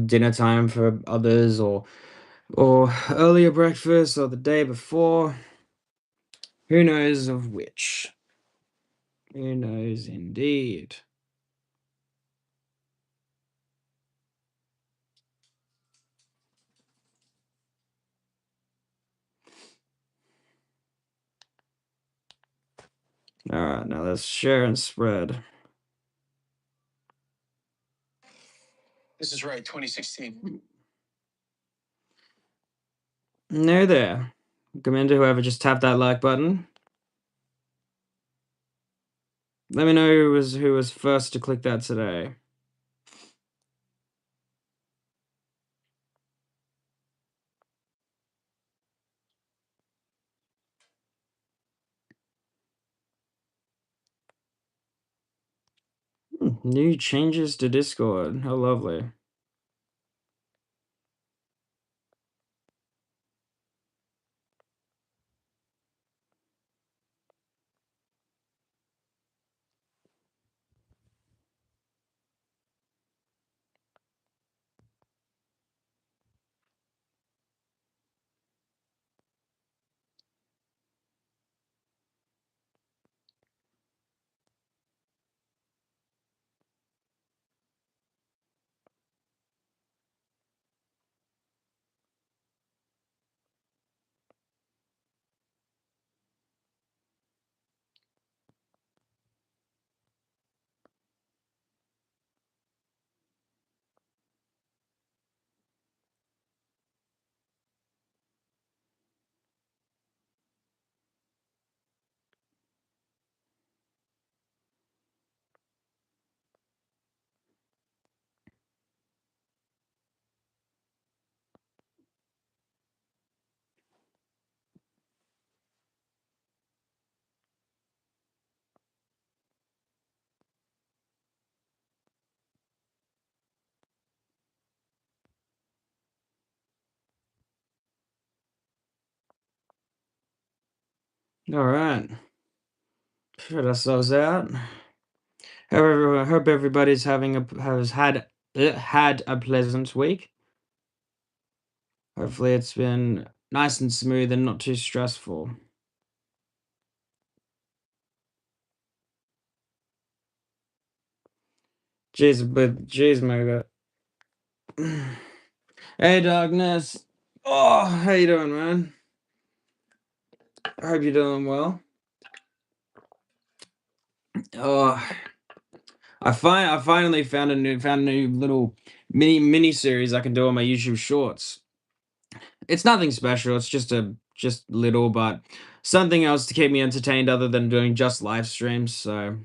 dinner time for others, or earlier breakfast, or the day before. Who knows of which? Who knows indeed. All right, now let's share and spread. This is right, 2016. No there. Commend to whoever just tapped that like button. Let me know who was first to click that today. New changes to Discord. How lovely. All right. Figured ourselves out. Hope everybody's had a pleasant week. Hopefully it's been nice and smooth and not too stressful. Jeez, my God. Hey, Darkness. Oh, how you doing, man? I hope you're doing well. Oh, I finally found a new little mini series I can do on my YouTube Shorts. It's nothing special. It's just little, but something else to keep me entertained other than doing just live streams. So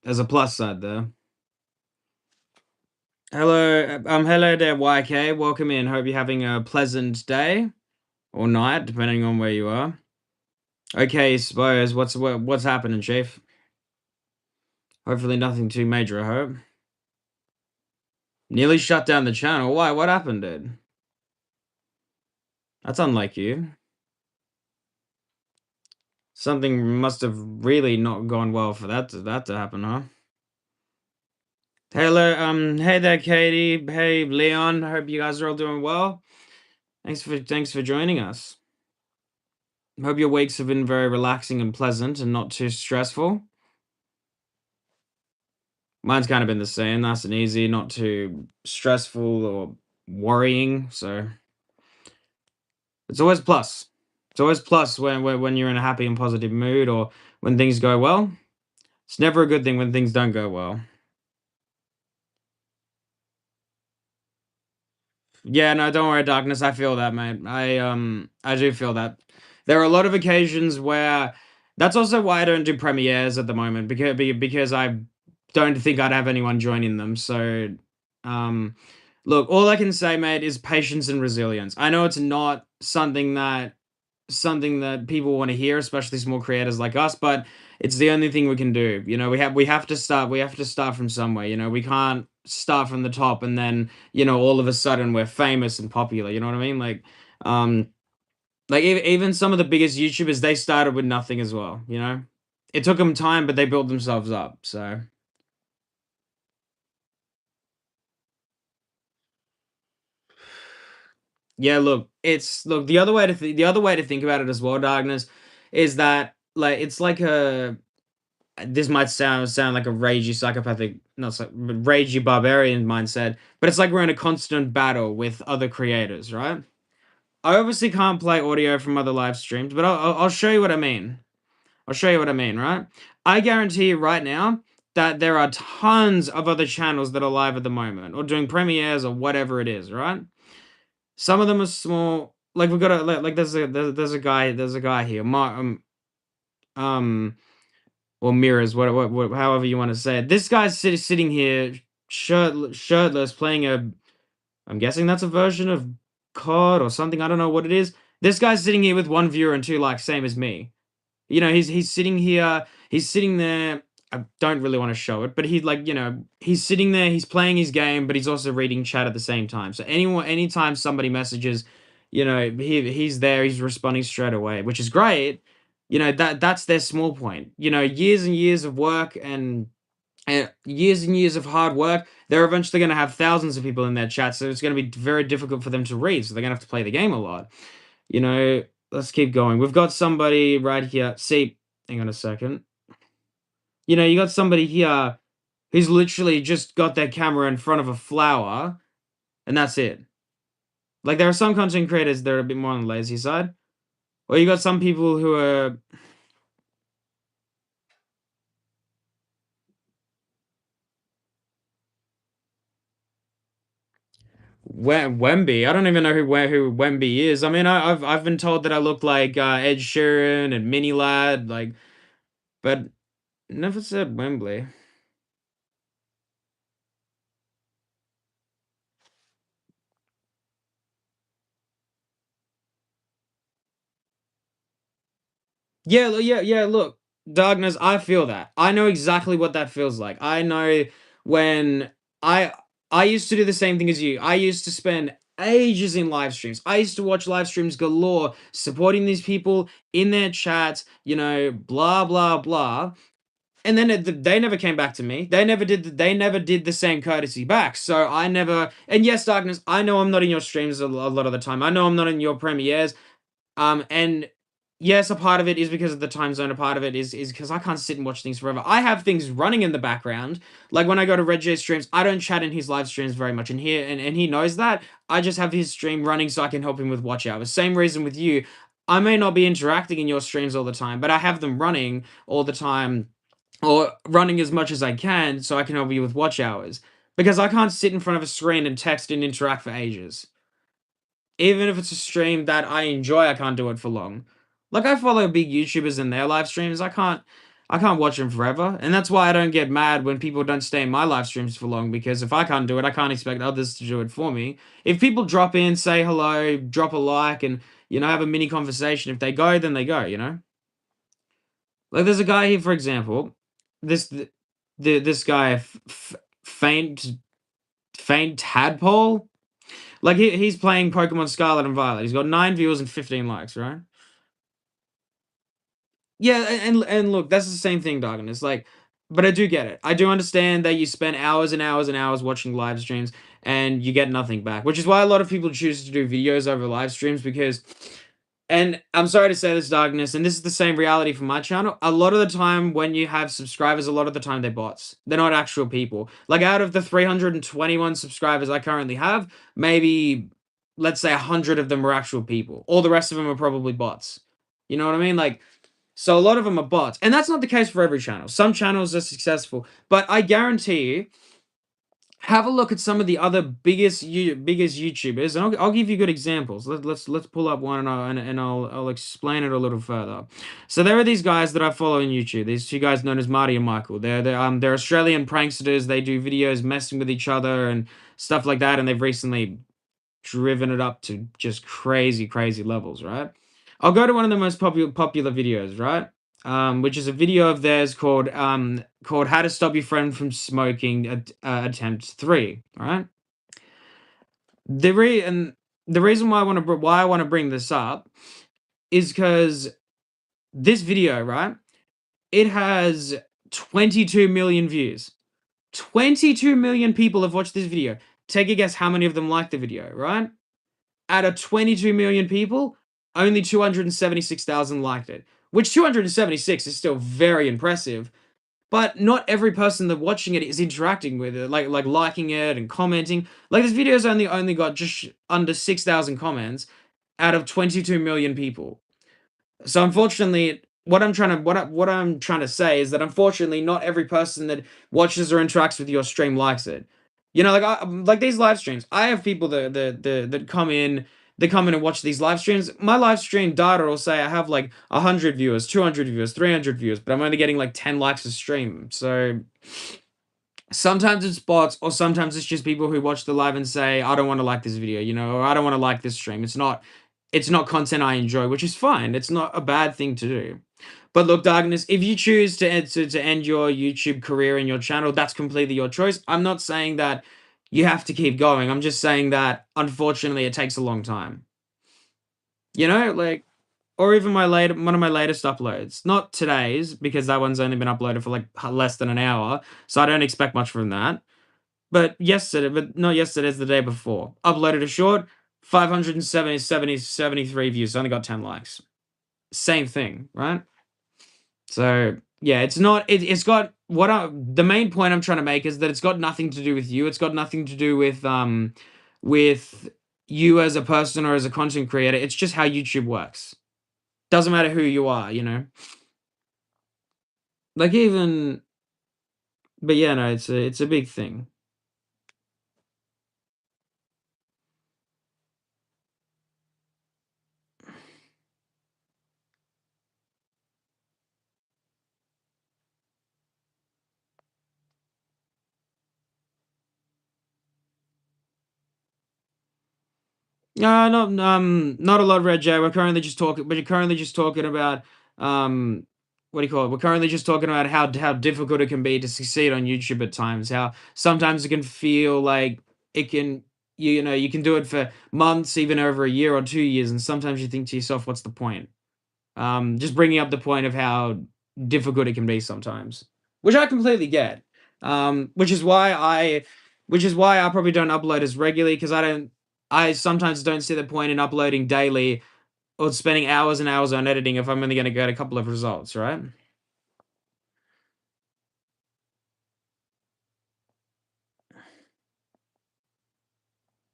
there's a plus side there. Hello there, YK. Welcome in. Hope you're having a pleasant day or night, depending on where you are. Okay, suppose what's happening, Chief? Hopefully nothing too major. I hope. Nearly shut down the channel. Why? What happened, dude? That's unlike you. Something must have really not gone well for that to happen, huh? Hello, hey there, Katie. Hey, Leon. Hope you guys are all doing well. Thanks for joining us. Hope your weeks have been very relaxing and pleasant and not too stressful. Mine's kind of been the same, nice and easy, not too stressful or worrying. So it's always plus. It's always plus when you're in a happy and positive mood or when things go well. It's never a good thing when things don't go well. Yeah, no, don't worry, Darkness. I feel that, mate. I do feel that. There are a lot of occasions where that's also why I don't do premieres at the moment because I don't think I'd have anyone joining them. So, um, look, all I can say, mate, is patience and resilience. I know it's not something that people want to hear, especially small creators like us, but it's the only thing we can do. You know, we have to start from somewhere. You know, we can't start from the top and then, all of a sudden we're famous and popular. You know what I mean? Um, even some of the biggest YouTubers, they started with nothing as well. You know, it took them time, but they built themselves up. So Yeah, look, the other way to the other way to think about it as well, Darkness, is that like it's like a this might sound like a ragey psychopathic, not so, ragey barbarian mindset, but it's like we're in a constant battle with other creators, right? I obviously can't play audio from other live streams, but I'll show you what I mean. I'll show you what I mean, right? I guarantee you right now that there are tons of other channels that are live at the moment or doing premieres or whatever it is, right? Some of them are small. Like we've got a like there's a guy here, um or mirrors, what however you want to say it. This guy's sitting here shirtless playing a I'm guessing that's a version of COD or something. I don't know what it is. This guy's sitting here with one viewer and two likes, same as me. You know, he's sitting here, he's sitting there. I don't really want to show it, but he's like, he's sitting there, he's playing his game, but he's also reading chat at the same time. So anytime somebody messages, he's there, he's responding straight away, which is great. That's their small point. Years and years of work and years and years of hard work, they're eventually going to have thousands of people in their chat, so it's going to be very difficult for them to read. So they're going to have to play the game a lot. Let's keep going. We've got somebody right here. See, hang on a second. You got somebody here who's literally just got their camera in front of a flower, and that's it. Like, there are some content creators that are a bit more on the lazy side. Or you got some people who are Wemby. I don't even know who Wemby is. I mean, I've been told that I look like Ed Sheeran and Mini Lad, like, but never said Wembley. Yeah, yeah. Look, Darkness. I feel that. I know exactly what that feels like. I know when I I used to do the same thing as you. I used to spend ages in live streams. I used to watch live streams galore, supporting these people in their chats. Blah blah blah. And then they never came back to me. They never did the same courtesy back. So I never. And yes, Darkness. I know I'm not in your streams a lot of the time. I know I'm not in your premieres. And yes, a part of it is because of the time zone. A part of it is because I can't sit and watch things forever. I have things running in the background. Like when I go to Red J streams, I don't chat in his live streams very much. And he knows that. I just have his stream running so I can help him with watch hours. Same reason with you. I may not be interacting in your streams all the time, but I have them running all the time or running as much as I can so I can help you with watch hours. Because I can't sit in front of a screen and text and interact for ages. Even if it's a stream that I enjoy, I can't do it for long. Like I follow big YouTubers in their live streams. I can't watch them forever. And that's why I don't get mad when people don't stay in my live streams for long, because if I can't do it, I can't expect others to do it for me. If people drop in, say hello, drop a like, and have a mini conversation, if they go, then they go. Like there's a guy here, for example, this guy faint faint tadpole. Like he's playing Pokemon Scarlet and Violet. He's got 9 viewers and 15 likes, right? Yeah, and look, that's the same thing, Dargan. It's like, but I do get it. I do understand that you spend hours and hours and hours watching live streams and you get nothing back, which is why a lot of people choose to do videos over live streams because. And I'm sorry to say this, Darkness, and this is the same reality for my channel. A lot of the time, when you have subscribers, a lot of the time they're bots. They're not actual people. Like out of the 321 subscribers I currently have, maybe let's say 100 of them are actual people. All the rest of them are probably bots. You know what I mean? Like, so a lot of them are bots, and that's not the case for every channel. Some channels are successful, but I guarantee you, have a look at some of the other biggest YouTubers, and I'll give you good examples. Let's pull up one, and I'll explain it a little further. So there are these guys that I follow on YouTube. These two guys known as Marty and Michael. They're Australian pranksters. They do videos messing with each other and stuff like that, and they've recently driven it up to just crazy levels, right? I'll go to one of the most popular videos, right? Which is a video of theirs called "How to Stop Your Friend from Smoking," attempt 3. All right. And the reason why I want to bring this up is because this video, right? It has 22 million views. 22 million people have watched this video. Take a guess how many of them liked the video, right? out of 22 million people, only 276,000 liked it, which 276 is still very impressive. But not every person that watching it is interacting with it, like liking it and commenting. Like this video's only got just under 6,000 comments out of 22 million people. So unfortunately, what I'm trying to say is that unfortunately, not every person that watches or interacts with your stream likes it. You know, like these live streams. I have people that come in. They come in and watch these live streams. My live stream data will say I have like 100 viewers, 200 viewers, 300 viewers, but I'm only getting like 10 likes a stream. So sometimes it's bots, or sometimes it's just people who watch the live and say, I don't want to like this video, you know, or I don't want to like this stream. It's not content I enjoy, which is fine. It's not a bad thing to do. But look, Darkness, if you choose to end your YouTube career and your channel, that's completely your choice. I'm not saying that you have to keep going. I'm just saying that unfortunately it takes a long time. You know, like, or even one of my latest uploads. Not today's, because that one's only been uploaded for like less than an hour. So I don't expect much from that. But not yesterday, it's the day before. Uploaded a short, 73 views, only got 10 likes. Same thing, right? So yeah, it's not. It's got the main point I'm trying to make is that it's got nothing to do with you. It's got nothing to do with you as a person or as a content creator. It's just how YouTube works. Doesn't matter who you are, you know. Like even, but yeah, no, it's a big thing. Not a lot, Red J. We're currently just talking about what do you call it? We're currently just talking about how difficult it can be to succeed on YouTube at times. How sometimes it can feel like it can you know you can do it for months, even over a year or 2 years, and sometimes you think to yourself, what's the point? Just bringing up the point of how difficult it can be sometimes, which I completely get. Which is why I probably don't upload as regularly because I sometimes don't see the point in uploading daily or spending hours and hours on editing if I'm only going to get a couple of results, right?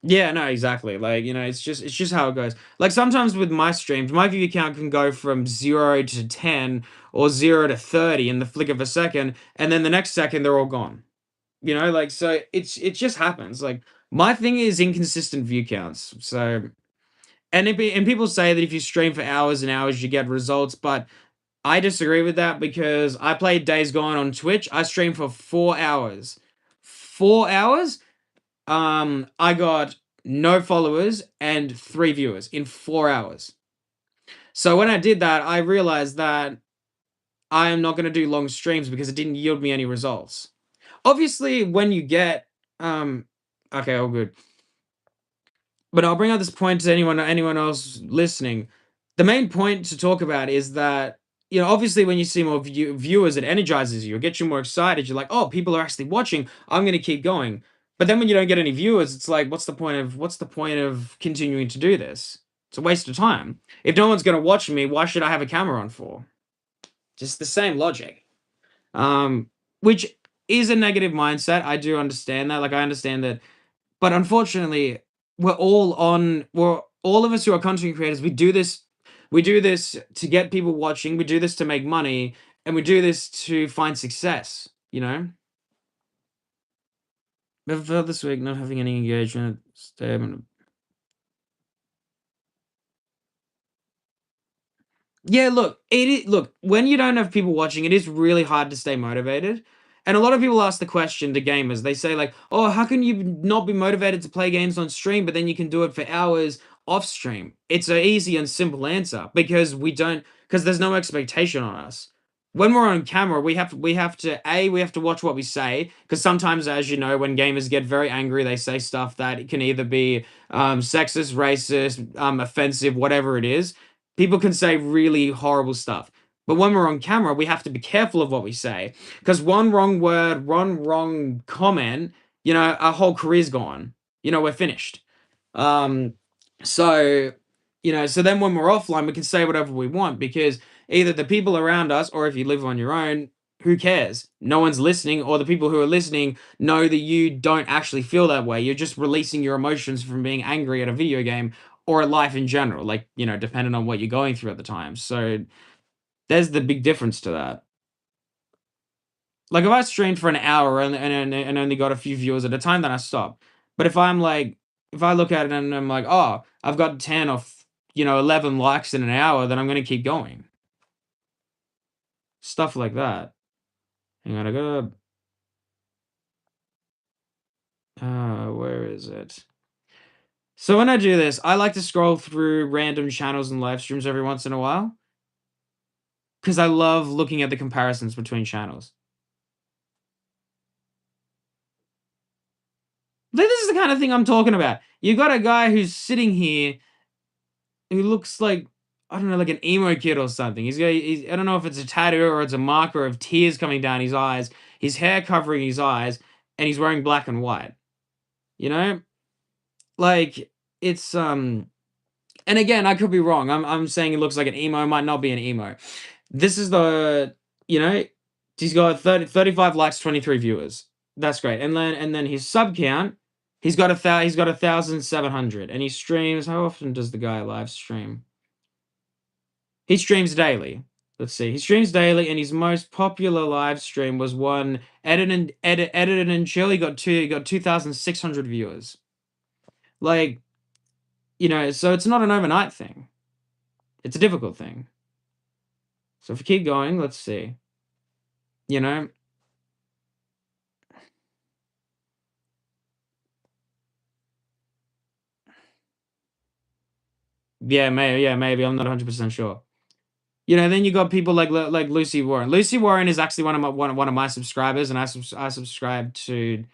Yeah, no, exactly. Like, it's just how it goes. Like sometimes with my streams, my view count can go from 0 to 10 or 0 to 30 in the flick of a second, and then the next second they're all gone. Like so it just happens. Like my thing is inconsistent view counts. So and people say that if you stream for hours and hours you get results, but I disagree with that because I played Days Gone on Twitch. I streamed for 4 hours. 4 hours? I got no followers and 3 viewers in 4 hours. So when I did that, I realized that I am not going to do long streams because it didn't yield me any results. Obviously, when you get okay, all good. But I'll bring out this point to anyone else listening. The main point to talk about is that obviously, when you see more viewers, it energizes you. It gets you more excited. You're like, oh, people are actually watching. I'm going to keep going. But then when you don't get any viewers, it's like, what's the point of continuing to do this? It's a waste of time. If no one's going to watch me, why should I have a camera on for? Just the same logic. Which is a negative mindset. I do understand that. Like I understand that, but unfortunately, we're all of us who are content creators, we do this to get people watching, we do this to make money, and we do this to find success, you know? Never felt this week not having any engagement statement. Yeah, look, when you don't have people watching, it is really hard to stay motivated. And a lot of people ask the question to gamers. They say like, "Oh, how can you not be motivated to play games on stream, but then you can do it for hours off stream?" It's a easy and simple answer because there's no expectation on us. When we're on camera, we have to watch what we say because sometimes, as you know, when gamers get very angry, they say stuff that it can either be sexist, racist, offensive, whatever it is. People can say really horrible stuff. But when we're on camera, we have to be careful of what we say because one wrong word, one wrong comment, our whole career's gone. We're finished. Um, So, so then when we're offline, we can say whatever we want because either the people around us, or if you live on your own, who cares? No one's listening, or the people who are listening know that you don't actually feel that way. You're just releasing your emotions from being angry at a video game or at life in general, like, depending on what you're going through at the time. So there's the big difference to that. Like if I streamed for an hour and only got a few viewers at a time, then I stop. But if I look at it and I'm like, oh, I've got 10 or 11 likes in an hour, then I'm gonna keep going. Stuff like that. Hang on, I gotta. Where is it? So when I do this, I like to scroll through random channels and live streams every once in a while because I love looking at the comparisons between channels. This is the kind of thing I'm talking about. You got a guy who's sitting here who looks like, I don't know, like an emo kid or something. I don't know if it's a tattoo or it's a marker of tears coming down his eyes, his hair covering his eyes, and he's wearing black and white. You know, like it's And again, I could be wrong. I'm saying it looks like an emo, might not be an emo. This is the, you know, he's got 35 likes, 23 viewers. That's great. And then his sub count, he's got 1,700, and he streams. How often does the guy live stream? He streams daily. Let's see. He streams daily, and his most popular live stream was one edited and chill. He got 2,600 viewers. Like, so it's not an overnight thing. It's a difficult thing. So if we keep going, let's see. You know, yeah, maybe. I'm not 100% sure. Then you got people like Lucy Warren. Lucy Warren is actually one of my subscribers, and I subscribe to.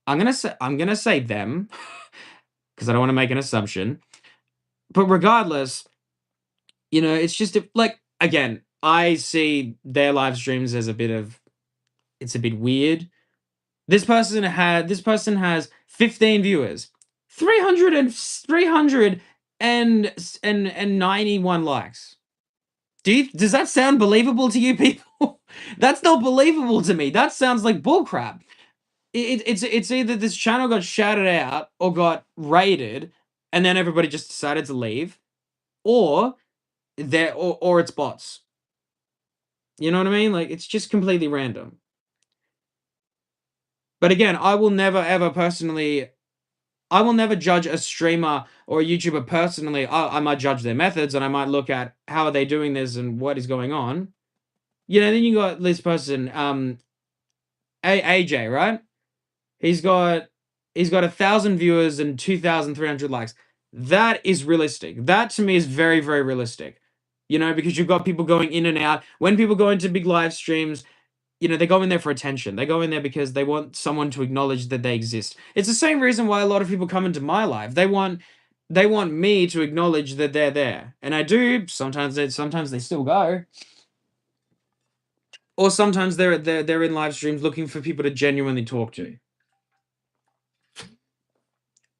I'm gonna say them because I don't want to make an assumption. But regardless, it's just like, again, I see their live streams as it's a bit weird. This person has 15 viewers, 300 and 91 likes. Does that sound believable to you people? That's not believable to me. That sounds like bullcrap. It's either this channel got shouted out or got raided, and then everybody just decided to leave, or or it's bots. You know what I mean? Like it's just completely random. But again, I will never judge a streamer or a YouTuber personally. I might judge their methods and I might look at how are they doing this and what is going on. Then you got this person, AJ, right? He's got 1,000 viewers and 2,300 likes. That is realistic. That to me is very, very realistic. Because you've got people going in and out. When people go into big live streams, they go in there for attention. They go in there because they want someone to acknowledge that they exist. It's the same reason why a lot of people come into my life. They want me to acknowledge that they're there. And I do. Sometimes they still go. Or sometimes they're in live streams looking for people to genuinely talk to.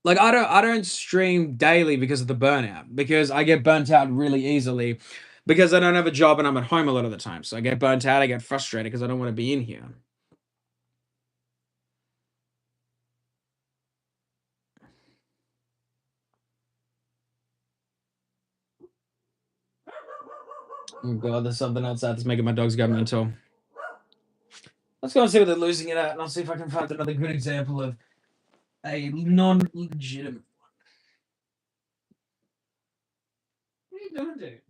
Like I don't stream daily because of the burnout, because I get burnt out really easily because I don't have a job and I'm at home a lot of the time. So I get burnt out, I get frustrated because I don't want to be in here. Oh god, there's something outside that's making my dogs go mental. Let's go and see what they're losing it at, and I'll see if I can find another good example of a non-legitimate. What are you doing, dude?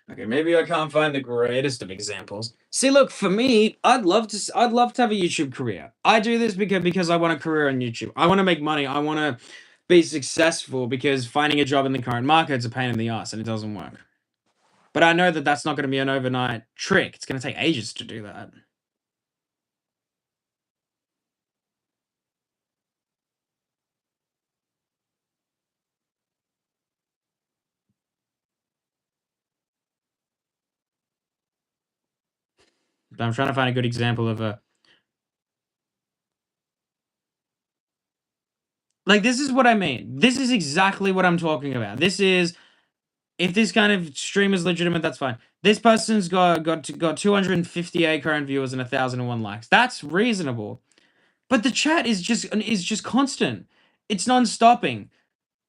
Okay, maybe I can't find the greatest of examples. See, look, for me, I'd love to have a YouTube career. I do this because I want a career on YouTube. I want to make money. I want to be successful because finding a job in the current market is a pain in the ass and it doesn't work. But I know that that's not going to be an overnight trick. It's going to take ages to do that. I'm trying to find a good example of a like, this is what I mean. This is exactly what I'm talking about. This is if this kind of stream is legitimate, that's fine. This person's got 258 current viewers and 1,001 likes. That's reasonable. But the chat is just constant. It's non-stopping,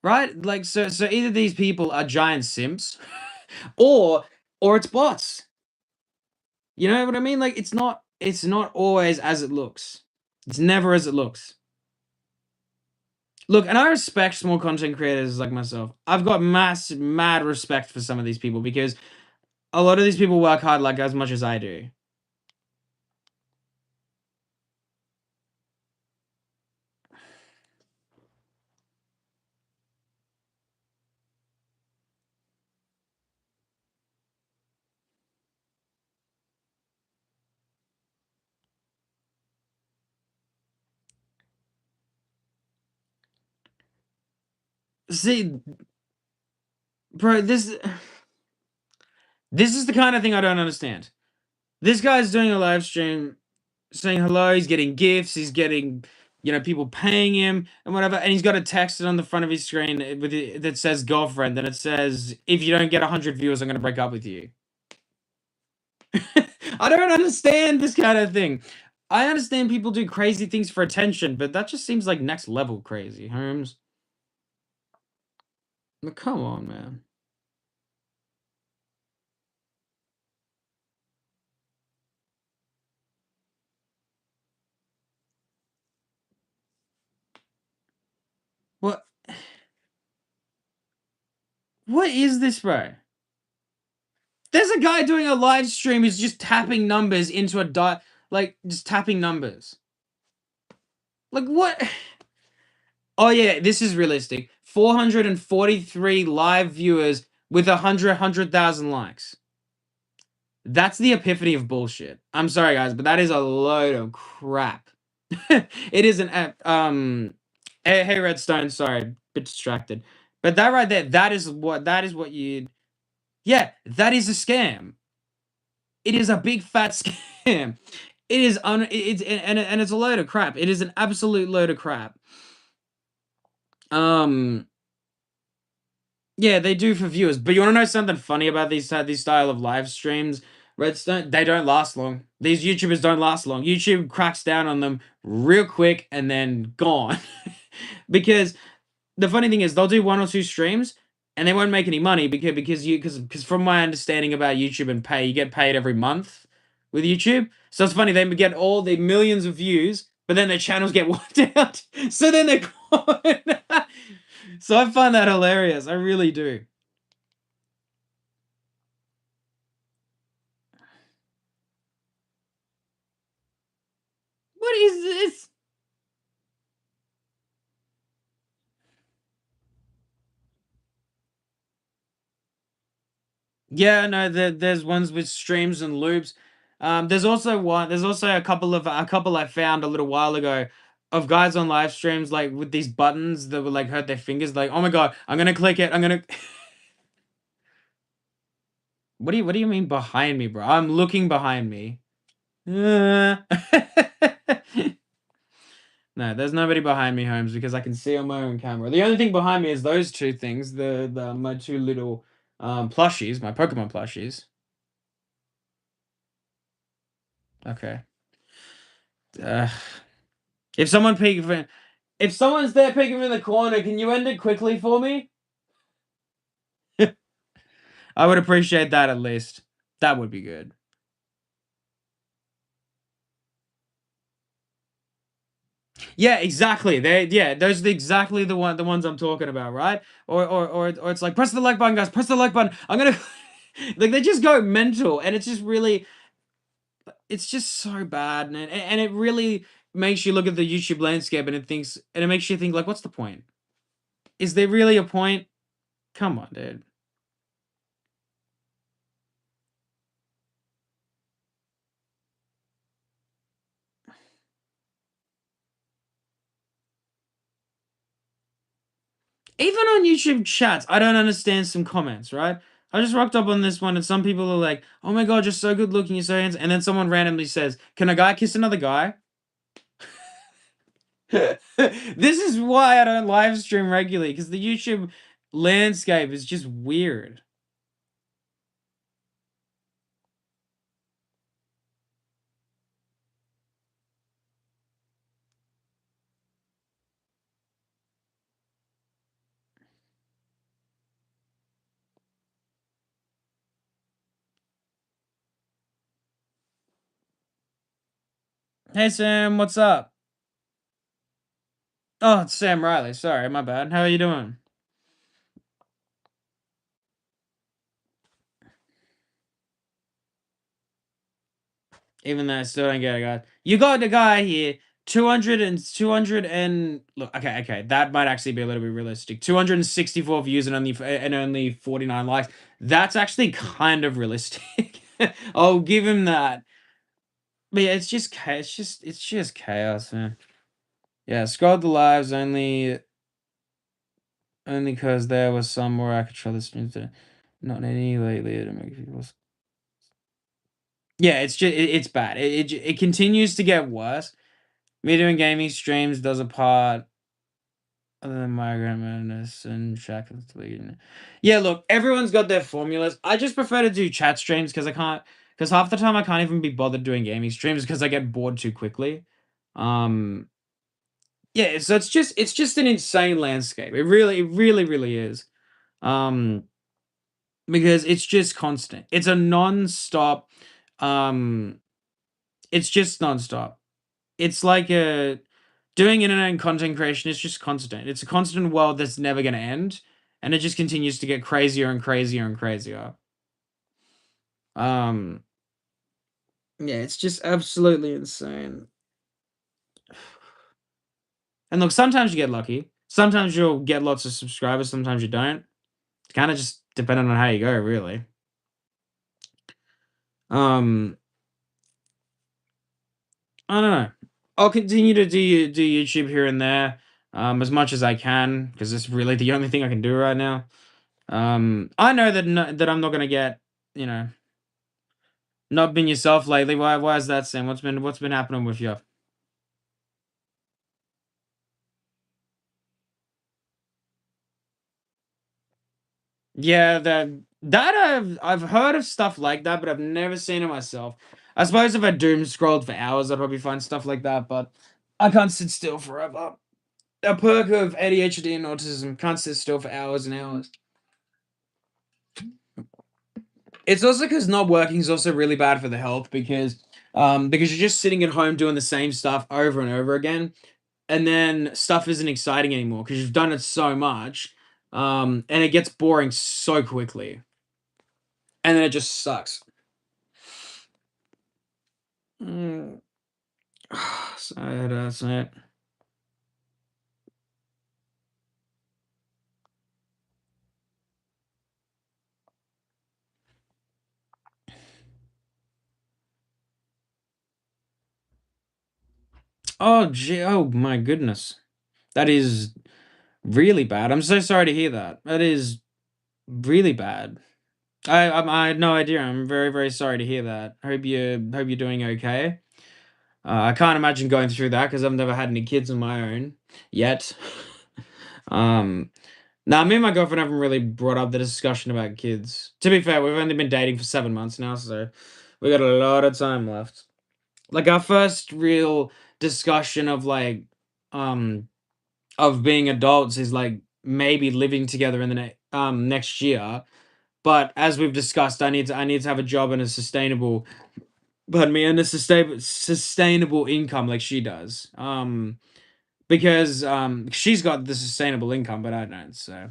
right? Like so either these people are giant simps or it's bots. You know what I mean? Like it's not always as it looks. It's never as it looks. Look, and I respect small content creators like myself. I've got mad respect for some of these people because a lot of these people work hard like as much as I do. See, bro, this is the kind of thing I don't understand. This guy's doing a live stream saying hello, he's getting gifts, he's getting, people paying him and whatever, and he's got a text on the front of his screen that says girlfriend, and it says, if you don't get 100 viewers, I'm going to break up with you. I don't understand this kind of thing. I understand people do crazy things for attention, but that just seems like next level crazy, Holmes. But come on, man. What? What is this, bro? There's a guy doing a live stream who's just tapping numbers into like just tapping numbers. Like what? Oh yeah, this is realistic. 443 live viewers with 100,000 likes. That's the epiphany of bullshit. I'm sorry guys, but that is a load of crap. It is hey Redstone, sorry, bit distracted. But that right there, that is what you yeah, that is a scam. It is a big fat scam. It is it's and it's a load of crap. It is an absolute load of crap. Um Yeah, they do for viewers. But you want to know something funny about these style of live streams? Redstone, they don't last long. These YouTubers don't last long. YouTube cracks down on them real quick and then gone. Because the funny thing is they'll do one or two streams and they won't make any money because from my understanding about YouTube and pay, you get paid every month with YouTube. So it's funny, they get all the millions of views, but then their channels get wiped out. So then they're gone. So I find that hilarious. I really do. What is this? Yeah, no, there's ones with streams and loops. There's also a couple I found a little while ago of guys on live streams like with these buttons that would like hurt their fingers. Like, oh my god, I'm gonna click it. I'm gonna. What do you mean behind me, bro? I'm looking behind me. No, there's nobody behind me, Holmes, because I can see on my own camera. The only thing behind me is those two things, the my two little plushies, my Pokemon plushies. Okay. Uh, if someone peek, if someone's there peeking in the corner, can you end it quickly for me? I would appreciate that at least. That would be good. Yeah, exactly. Those are exactly the ones I'm talking about, right? Or it's like press the like button, guys. Press the like button. I'm gonna like they just go mental, and it's just so bad, and it really makes you look at the YouTube landscape, and it makes you think like, what's the point? Is there really a point? Come on, dude. Even on YouTube chats, I don't understand some comments, right? I just rocked up on this one, and some people are like, "Oh my god, you're so good looking, you're so handsome," and then someone randomly says, "Can a guy kiss another guy?" This is why I don't live stream regularly, because the YouTube landscape is just weird. Hey Sam, what's up? Oh, it's Sam Riley. Sorry, my bad. How are you doing? Even though I still don't get it, guys. You got the guy here, 200 and look, okay, that might actually be a little bit realistic. 264 views and only 49 likes. That's actually kind of realistic. I'll give him that. But yeah, it's just chaos, man. Yeah, scrolled the lives only because there was some where I could try the streams to not any lately to make people. Yeah, it's bad. It continues to get worse. Me doing gaming streams does a part other than Migrant Madness and Shackles League. Yeah, look, everyone's got their formulas. I just prefer to do chat streams because half the time I can't even be bothered doing gaming streams because I get bored too quickly. Um, yeah, so it's just an insane landscape. It really is. Um, because it's just constant. It's a non-stop. Um, it's just non-stop. It's like a doing internet and content creation is just constant. It's a constant world that's never going to end, and it just continues to get crazier and crazier and crazier. Um, yeah, it's just absolutely insane. And look, sometimes you get lucky. Sometimes you'll get lots of subscribers. Sometimes you don't. It's kind of just depending on how you go, really. Um, I don't know. I'll continue to do YouTube here and there, as much as I can, because it's really the only thing I can do right now. I know that that I'm not gonna get, you know, not been yourself lately. Why is that, Sam? What's been happening with you? Yeah, that I've heard of stuff like that, but I've never seen it myself. I suppose if I doom scrolled for hours, I'd probably find stuff like that, but I can't sit still forever. A perk of ADHD and autism, can't sit still for hours and hours. It's also because not working is also really bad for the health because you're just sitting at home doing the same stuff over and over again, and then stuff isn't exciting anymore because you've done it so much, and it gets boring so quickly, and then it just sucks. Mm. So that's it. Oh gee, oh my goodness, that is really bad. I'm so sorry to hear that. That is really bad. I had no idea. I'm very sorry to hear that. Hope you're doing okay. I can't imagine going through that because I've never had any kids of my own yet. um, Now me and my girlfriend haven't really brought up the discussion about kids. To be fair, we've only been dating for 7 months now, so we got a lot of time left. Like our first real discussion um of being adults is like maybe living together in the next year. But as we've discussed, I need to have a job and a sustainable, pardon me, and a sustainable income like she does. Because she's got the sustainable income, but I don't. So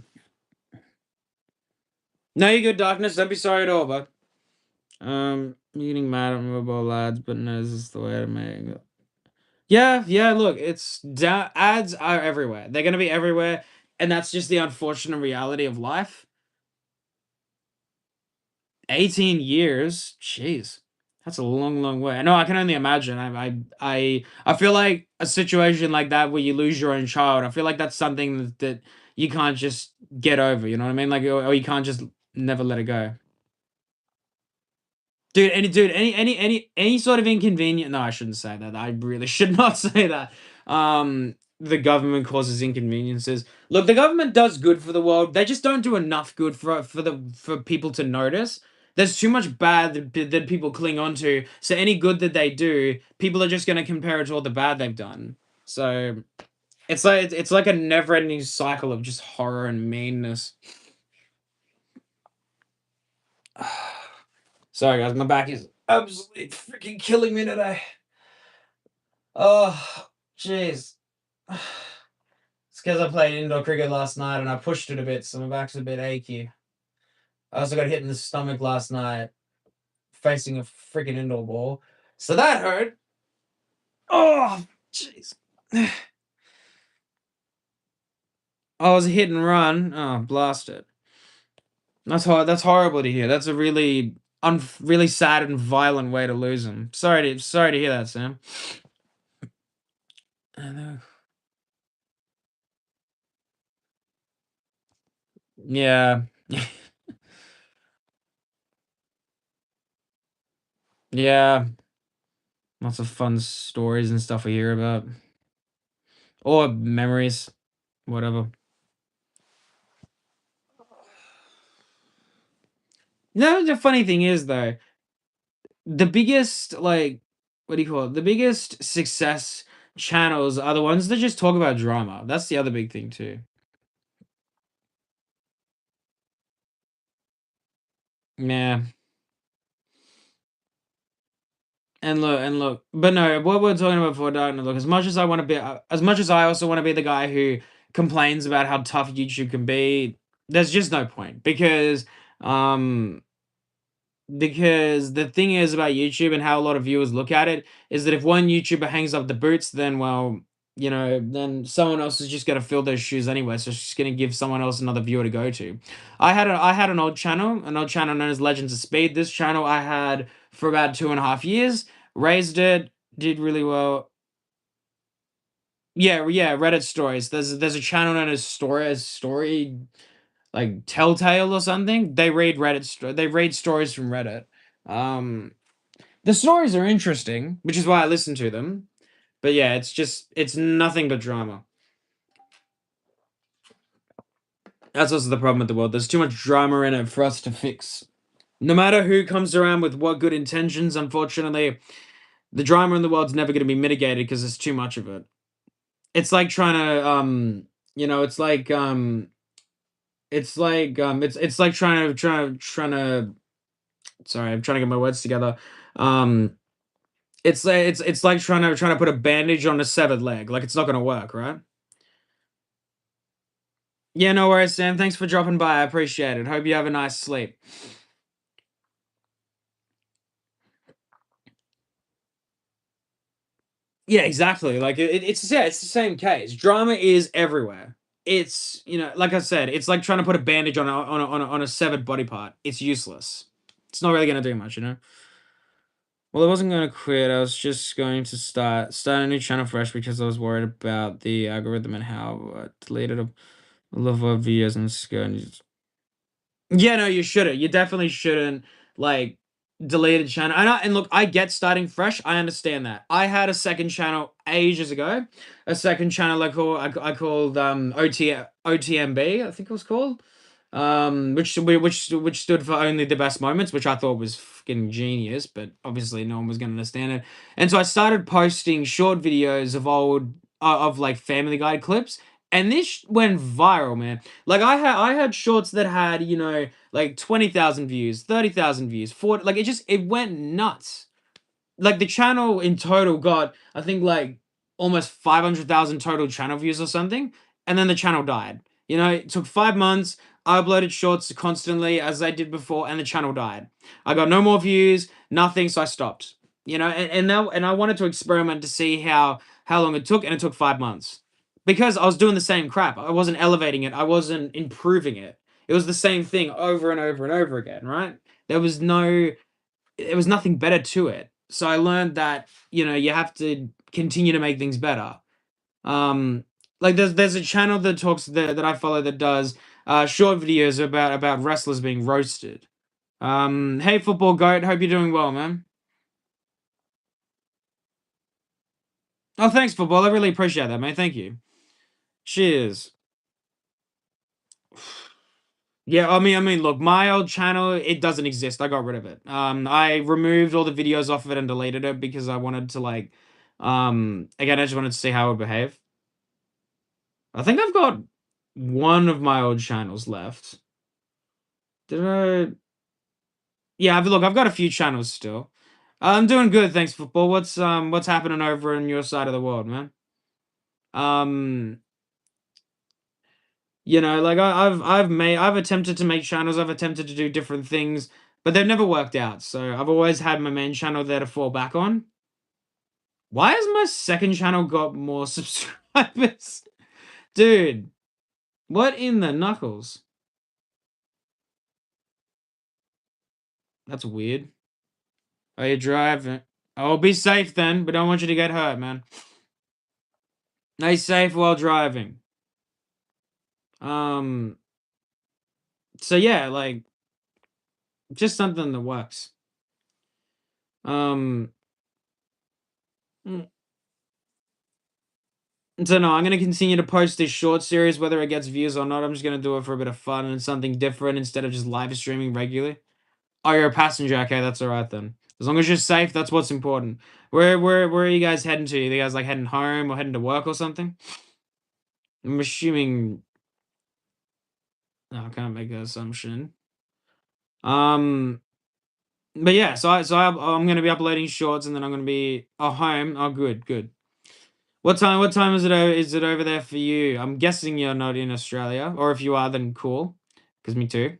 no, you're good, darkness. Don't be sorry at all, bud. You getting mad at mobile lads, but no, this is the way to make it. Yeah. Look, ads are everywhere. They're gonna be everywhere, and that's just the unfortunate reality of life. 18 years, jeez, that's a long way. No, I can only imagine. I feel like a situation like that where you lose your own child. I feel like that's something that you can't just get over. You know what I mean? Like, or you can't just Never let it go. Dude, any sort of inconvenience. No, I shouldn't say that. I really should not say that. The government causes inconveniences. Look, the government does good for the world. They just don't do enough good for people to notice. There's too much bad that people cling on to. So any good that they do, people are just gonna compare it to all the bad they've done. So it's like a never-ending cycle of just horror and meanness. Sorry guys, my back is absolutely freaking killing me today. Oh, jeez. It's because I played indoor cricket last night and I pushed it a bit, so my back's a bit achy. I also got hit in the stomach last night facing a freaking indoor ball. So that hurt. Oh, jeez. I was a hit and run. Oh, blast it. That's horrible to hear. That's a really sad and violent way to lose him. Sorry to hear that, Sam. I know. Yeah. Yeah. Lots of fun stories and stuff we hear about. Or memories. Whatever. No, the funny thing is though, the biggest like what do you call it? The biggest success channels are the ones that just talk about drama. That's the other big thing too. Yeah. And look, but no, what we're talking about for Dark Knight, look, as much as I want to be, as much as I also want to be the guy who complains about how tough YouTube can be, there's just no point um, because the thing is about YouTube and how a lot of viewers look at it is that if one YouTuber hangs up the boots, then well, then someone else is just gonna fill those shoes anyway. So it's just gonna give someone else another viewer to go to. I had an old channel known as Legends of Speed. This channel I had for about 2.5 years. Raised it, did really well. Yeah, yeah, Reddit stories. There's a channel known as Story like Telltale or something. They read stories from Reddit. Um, the stories are interesting, which is why I listen to them. But yeah, it's nothing but drama. That's also the problem with the world. There's too much drama in it for us to fix. No matter who comes around with what good intentions, unfortunately, the drama in the world's never going to be mitigated because there's too much of it. It's like trying to you know, it's like trying to sorry, I'm trying to get my words together. Um it's like trying to put a bandage on a severed leg. Like it's not going to work, right? Yeah, no worries, Sam. Thanks for dropping by. I appreciate it. Hope you have a nice sleep. Yeah, exactly. Like it's the same case. Drama is everywhere. It's like I said, it's like trying to put a bandage on a severed body part. It's useless. It's not really gonna do much. Well, I wasn't gonna quit. I was just going to start a new channel fresh because I was worried about the algorithm and how I deleted a lot of videos and yeah, no, you shouldn't. You definitely shouldn't like delete a channel. And look, I get starting fresh. I understand that. I had a second channel ages ago. A second channel I called OTMB, I think it was called. Which stood for only the best moments, which I thought was fucking genius, but obviously no one was gonna understand it. And so I started posting short videos of like Family Guy clips, and this went viral, man. Like I had shorts that had, like 20,000 views, 30,000 views, 40, like it went nuts. Like the channel in total got, I think, like almost 500,000 total channel views or something, and then the channel died. It took 5 months. I uploaded shorts constantly as I did before, and the channel died. I got no more views, nothing, so I stopped. And I wanted to experiment to see how long it took, and it took 5 months because I was doing the same crap. I wasn't elevating it. I wasn't improving it. It was the same thing over and over and over again, right? There was no there was nothing better to it. So I learned that, you have to continue to make things better. Um, like there's a channel that I follow that does short videos about wrestlers being roasted. Hey, football goat, hope you're doing well, man. Oh, thanks, football. I really appreciate that, mate. Thank you. Cheers. Yeah, I mean, look, my old channel, it doesn't exist. I got rid of it. I removed all the videos off of it and deleted it because I wanted to like, again, I just wanted to see how it would behave. I think I've got one of my old channels left. Did I? Yeah, I've got a few channels still. I'm doing good, thanks, football. What's happening over on your side of the world, man? Um, like I've attempted to make channels, I've attempted to do different things, but they've never worked out. So I've always had my main channel there to fall back on. Why has my second channel got more subscribers? Dude, what in the knuckles? That's weird. Are you driving? Oh, be safe then, but don't want you to get hurt, man. Stay safe while driving. Um, so yeah, like just something that works. Um, mm, so no, I'm gonna continue to post this short series, whether it gets views or not. I'm just gonna do it for a bit of fun and something different instead of just live streaming regularly. Oh, you're a passenger. Okay, that's all right then. As long as you're safe, that's what's important. Where are you guys heading to? Are you guys like heading home or heading to work or something? I'm assuming. No, I can't make that assumption. Um, but yeah, I'm gonna be uploading shorts and then I'm gonna be home. Oh, good, good. What time is it? Is it over there for you? I'm guessing you're not in Australia, or if you are, then cool. Cause me too.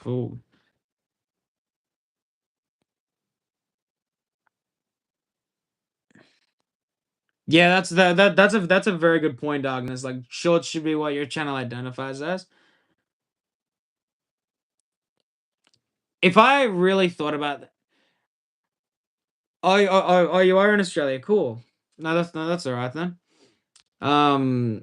Ooh. Yeah, that's a very good point, Agnes. Like shorts should be what your channel identifies as. If I really thought about that, oh, you are in Australia. Cool. No, that's all right then. Um,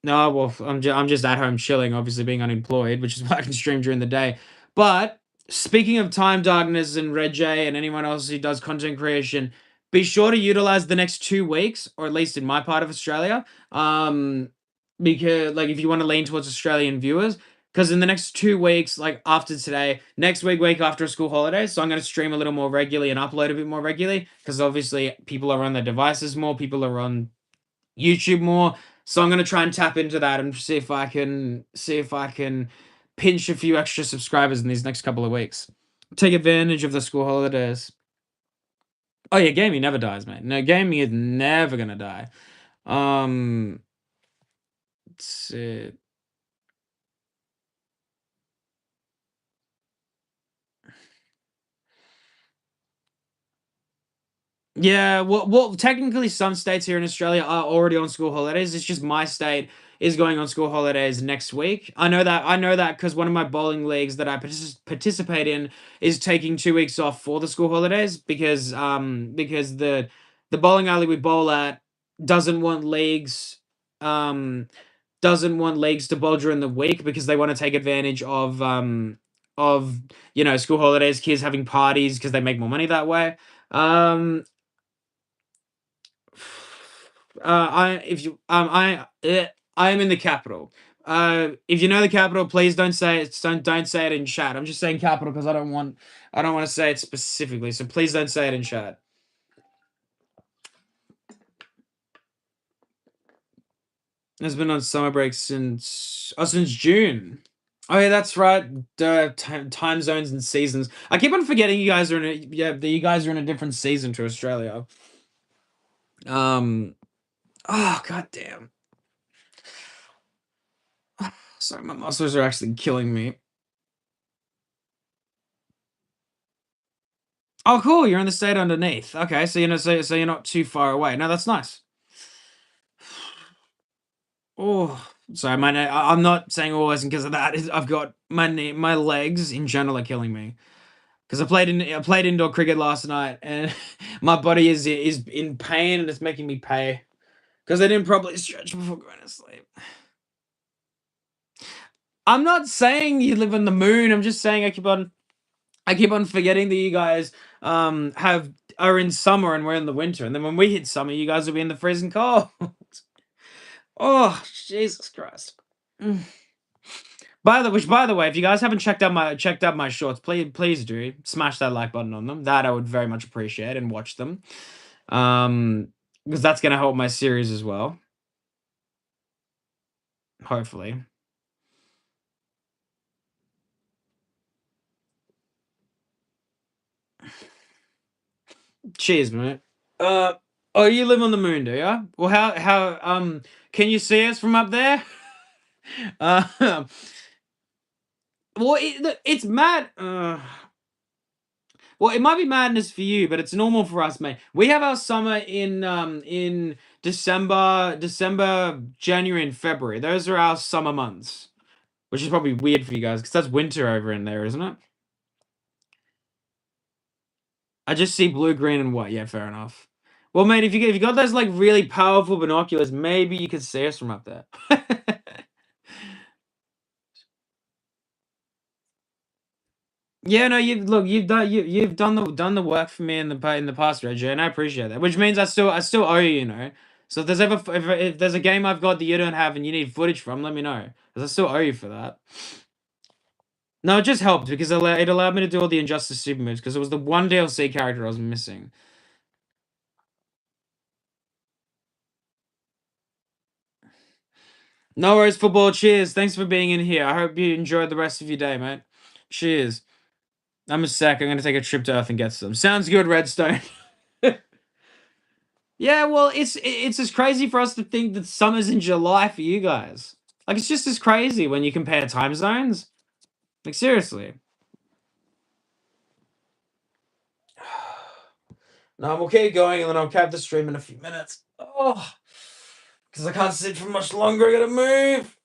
No, well, I'm just at home chilling, obviously being unemployed, which is why I can stream during the day. But speaking of Time Darkness and Red J and anyone else who does content creation, be sure to utilize the next 2 weeks, or at least in my part of Australia, because like if you want to lean towards Australian viewers, because in the next 2 weeks, like after today, next week after school holidays, so I'm going to stream a little more regularly and upload a bit more regularly, because obviously people are on their devices more, people are on YouTube more. So I'm gonna try and tap into that and see if I can pinch a few extra subscribers in these next couple of weeks. Take advantage of the school holidays. Oh yeah, gaming never dies, mate. No, gaming is never gonna die. Um, it's, Yeah, well, technically, some states here in Australia are already on school holidays. It's just my state is going on school holidays next week. I know that. I know that because one of my bowling leagues that I participate in is taking 2 weeks off for the school holidays because the bowling alley we bowl at doesn't want leagues doesn't want leagues to bowl during the week because they want to take advantage of school holidays, kids having parties because they make more money that way. Um, I am in the capital. If you know the capital, please don't say it. Don't say it in chat. I'm just saying capital because I don't want to say it specifically. So please don't say it in chat. It's been on summer break since June. Oh yeah, that's right. Time zones and seasons. I keep on forgetting you guys are in that you guys are in a different season to Australia. Um. Oh god damn. Sorry, my muscles are actually killing me. Oh, cool. You're in the state underneath. Okay, so you're not too far away. No, that's nice. Oh, sorry, I'm not saying always because of that. I've got my legs in general are killing me because I played indoor cricket last night, and my body is in pain, and it's making me pay because I didn't properly stretch before going to sleep. I'm not saying you live on the moon. I'm just saying I keep on forgetting that you guys have are in summer and we're in the winter, and then when we hit summer, you guys will be in the freezing cold. Oh, Jesus Christ. Mm. By the way, if you guys haven't checked out my shorts, please do smash that like button on them. That I would very much appreciate and watch them. Because that's gonna help my series as well. Hopefully. Cheers, mate. Oh, you live on the moon, do you? Well, how can you see us from up there? Uh, well, it's mad. Well, it might be madness for you, but it's normal for us, mate. We have our summer in December, January, and February. Those are our summer months, which is probably weird for you guys because that's winter over in there, isn't it? I just see blue, green, and white. Yeah, fair enough. Well, mate, if you got those like really powerful binoculars, maybe you could see us from up there. Yeah, no, you've done the work for me in the past, Reggie, and I appreciate that. Which means I still owe you, you know. So if there's ever if there's a game I've got that you don't have and you need footage from, let me know because I still owe you for that. No, it just helped because it allowed me to do all the Injustice super moves because it was the one DLC character I was missing. No worries, football. Cheers. Thanks for being in here. I hope you enjoyed the rest of your day, mate. Cheers. I'm a sec. I'm gonna take a trip to Earth and get some. Sounds good, Redstone. Yeah, well, it's as crazy for us to think that summer's in July for you guys. Like, it's just as crazy when you compare time zones. Like, seriously. No, we'll keep going and then I'll cap the stream in a few minutes. Oh, because I can't sit for much longer. I gotta move.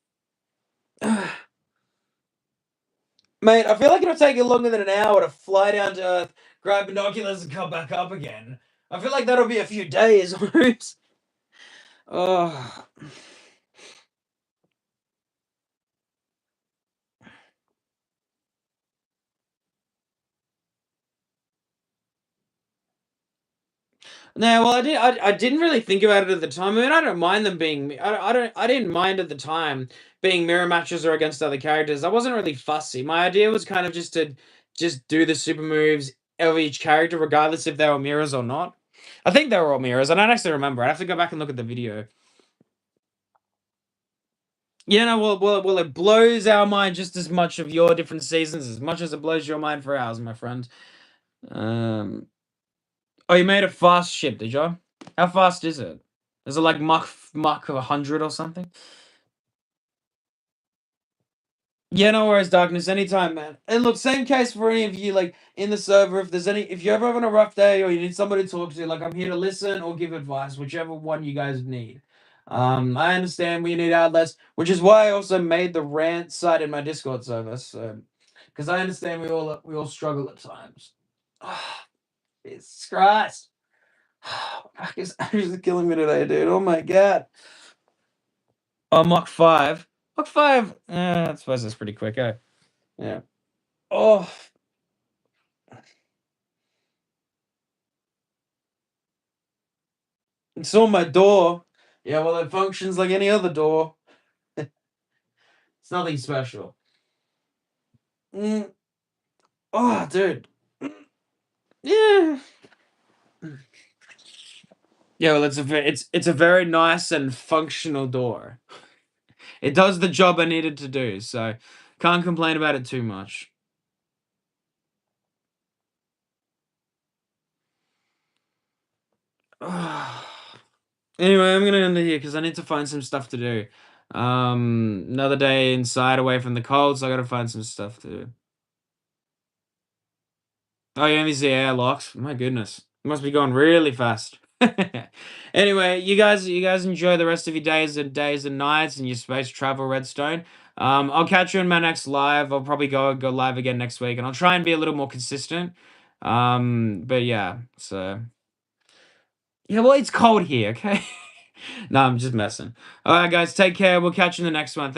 Mate, I feel like it'll take you longer than an hour to fly down to Earth, grab binoculars, and come back up again. I feel like that'll be a few days almost. Oh. No, well, I didn't really think about it at the time. I mean, I don't mind them being. I didn't mind at the time being mirror matches or against other characters. I wasn't really fussy. My idea was kind of just to just do the super moves of each character, regardless if they were mirrors or not. I think they were all mirrors. I don't actually remember. I have to go back and look at the video. Yeah, no, well, it blows our mind just as much of your different seasons as much as it blows your mind for ours, my friend. Um, oh, you made a fast ship, did you? How fast is it? Is it like Mach 100 or something? Yeah, no worries, darkness. Anytime, man. And look, same case for any of you, like in the server. If you're ever having a rough day or you need somebody to talk to, like I'm here to listen or give advice, whichever one you guys need. I understand we need outlets, which is why I also made the rant site in my Discord server. So, because I understand we all struggle at times. Ah, Jesus Christ. Fuck is actually killing me today, dude. Oh my god. Oh, Mach 5. Mach 5. I suppose that's pretty quick, eh? Yeah. Oh, it's on my door. Yeah, well, it functions like any other door. It's nothing special. Mm. Oh, dude. Mm. Yeah. Yeah, well, it's a very nice and functional door. It does the job I needed to do, so can't complain about it too much. Anyway, I'm gonna end it here because I need to find some stuff to do. Another day inside away from the cold, so I gotta find some stuff to do. Oh, you only see airlocks. My goodness, it must be going really fast. Anyway, you guys enjoy the rest of your days and nights and your space travel, Redstone. I'll catch you in my next live. I'll probably go live again next week, and I'll try and be a little more consistent. But yeah, so yeah, well, it's cold here, okay? No, I'm just messing. All right, guys, take care. We'll catch you in the next one.